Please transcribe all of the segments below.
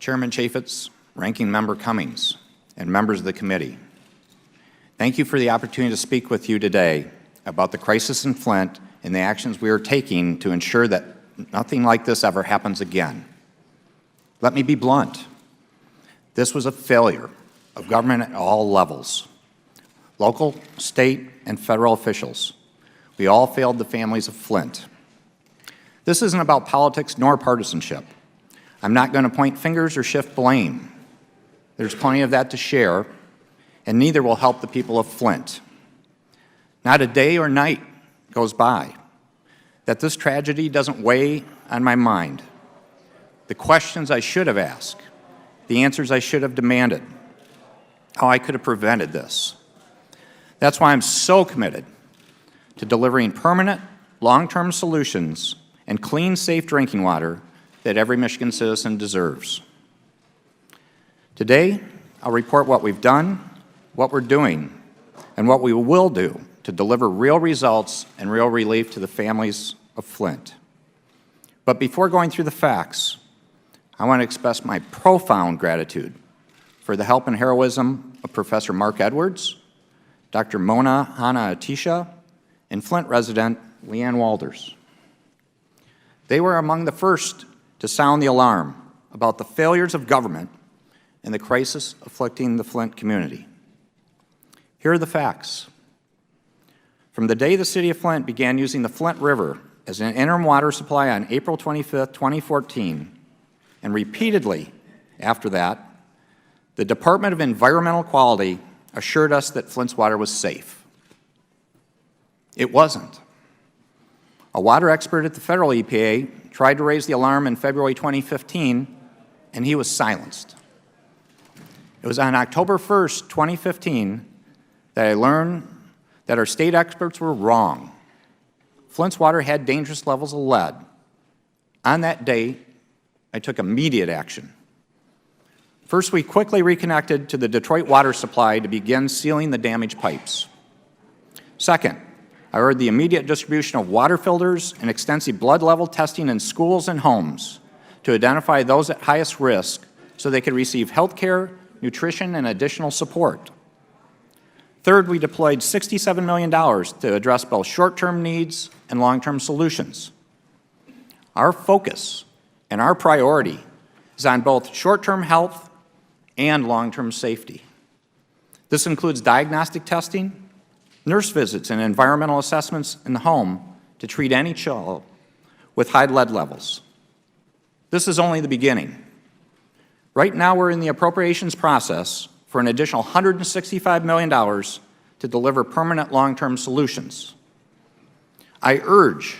Chairman Chaffetz, Ranking Member Cummings, and members of the committee, thank you for the opportunity to speak with you today about the crisis in Flint and the actions we are taking to ensure that nothing like this ever happens again. Let me be blunt. This was a failure of government at all levels, local, state, and federal officials. We all failed the families of Flint. This isn't about politics nor partisanship. I'm not going to point fingers or shift blame. There's plenty of that to share, and neither will help the people of Flint. Not a day or night goes by that this tragedy doesn't weigh on my mind. The questions I should have asked, the answers I should have demanded, how I could have prevented this. That's why I'm so committed to delivering permanent, long-term solutions and clean, safe drinking water that every Michigan citizen deserves. Today, I'll report what we've done, what we're doing, and what we will do to deliver real results and real relief to the families of Flint. But before going through the facts, I want to express my profound gratitude for the help and heroism of Professor Mark Edwards, Dr. Mona Hanna-Attisha, and Flint resident Leanne Walders. They were among the first to sound the alarm about the failures of government and the crisis afflicting the Flint community. Here are the facts. From the day the City of Flint began using the Flint River as an interim water supply on April 25, 2014, and repeatedly after that, the Department of Environmental Quality assured us that Flint's water was safe. It wasn't. A water expert at the federal EPA tried to raise the alarm in February 2015, and he was silenced. It was on October 1st, 2015, that I learned that our state experts were wrong. Flint's water had dangerous levels of lead. On that day, I took immediate action. First, we quickly reconnected to the Detroit water supply to begin sealing the damaged pipes. Second, I ordered the immediate distribution of water filters and extensive blood level testing in schools and homes to identify those at highest risk so they could receive health care, nutrition, and additional support. Third, we deployed $67 million to address both short-term needs and long-term solutions. Our focus and our priority is on both short-term health and long-term safety. This includes diagnostic testing, nurse visits, and environmental assessments in the home to treat any child with high lead levels. This is only the beginning. Right now, we're in the appropriations process for an additional $165 million to deliver permanent long-term solutions. I urge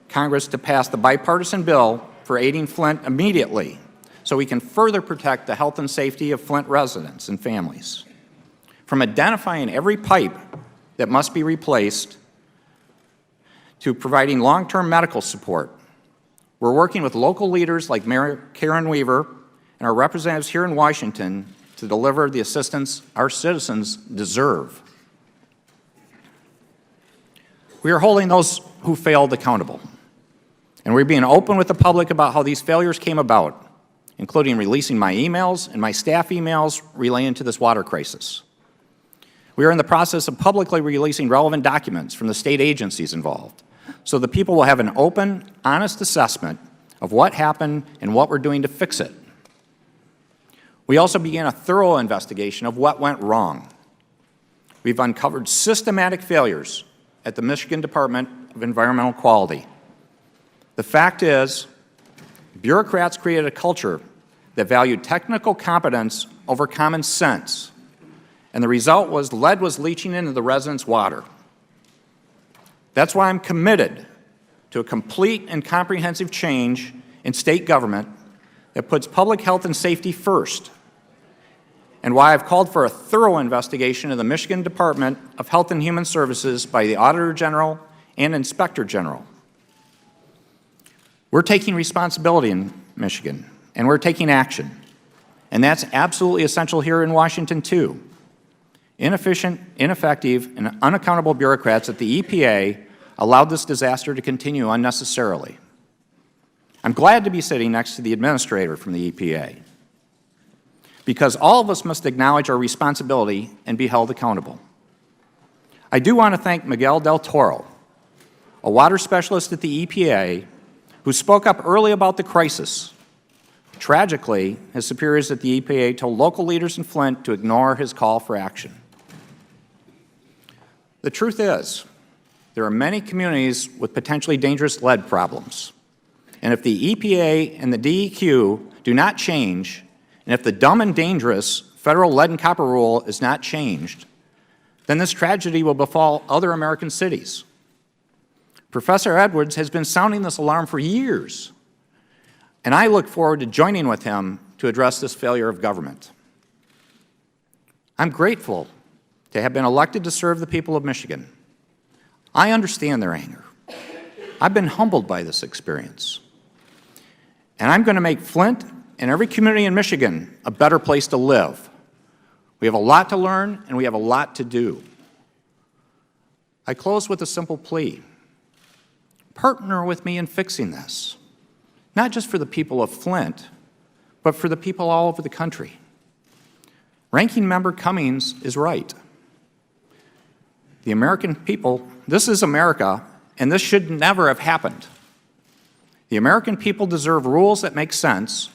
Congress to pass the bipartisan bill for aiding Flint immediately so we can further protect the health and safety of Flint residents and families. From identifying every pipe that must be replaced to providing long-term medical support, we're working with local leaders like Mayor Karen Weaver and our representatives here in Washington to deliver the assistance our citizens deserve. We are holding those who failed accountable, and we're being open with the public about how these failures came about, including releasing my emails and my staff emails relating to this water crisis. We are in the process of publicly releasing relevant documents from the state agencies involved, so the people will have an open, honest assessment of what happened and what we're doing to fix it. We also began a thorough investigation of what went wrong. We've uncovered systematic failures at the Michigan Department of Environmental Quality. The fact is, bureaucrats created a culture that valued technical competence over common sense, and the result was lead was leaching into the residents' water. That's why I'm committed to a complete and comprehensive change in state government that puts public health and safety first, and why I've called for a thorough investigation of the Michigan Department of Health and Human Services by the Auditor General and Inspector General. We're taking responsibility in Michigan, and we're taking action, and that's absolutely essential here in Washington, too. Inefficient, ineffective, and unaccountable bureaucrats at the EPA allowed this disaster to continue unnecessarily. I'm glad to be sitting next to the administrator from the EPA. because all of us must acknowledge our responsibility and be held accountable. I do want to thank Miguel del Toro, a water specialist at the EPA, who spoke up early about the crisis. Tragically, his superiors at the EPA told local leaders in Flint to ignore his call for action. The truth is, there are many communities with potentially dangerous lead problems. And if the EPA and the DEQ do not change, and if the dumb and dangerous federal lead and copper rule is not changed, then this tragedy will befall other American cities. Professor Edwards has been sounding this alarm for years, and I look forward to joining with him to address this failure of government. I'm grateful to have been elected to serve the people of Michigan. I understand their anger. I've been humbled by this experience. And I'm going to make Flint and every community in Michigan a better place to live. We have a lot to learn, and we have a lot to do. I close with a simple plea. Partner with me in fixing this, not just for the people of Flint, but for the people all over the country. Ranking Member Cummings is right. The American people, this is America, and this should never have happened. The American people deserve rules that make sense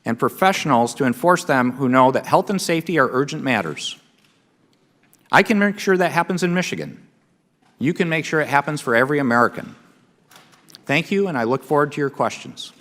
and professionals to enforce them who know that health and safety are urgent matters. I can make sure that happens in Michigan. You can make sure it happens for every American. Thank you, and I look forward to your questions.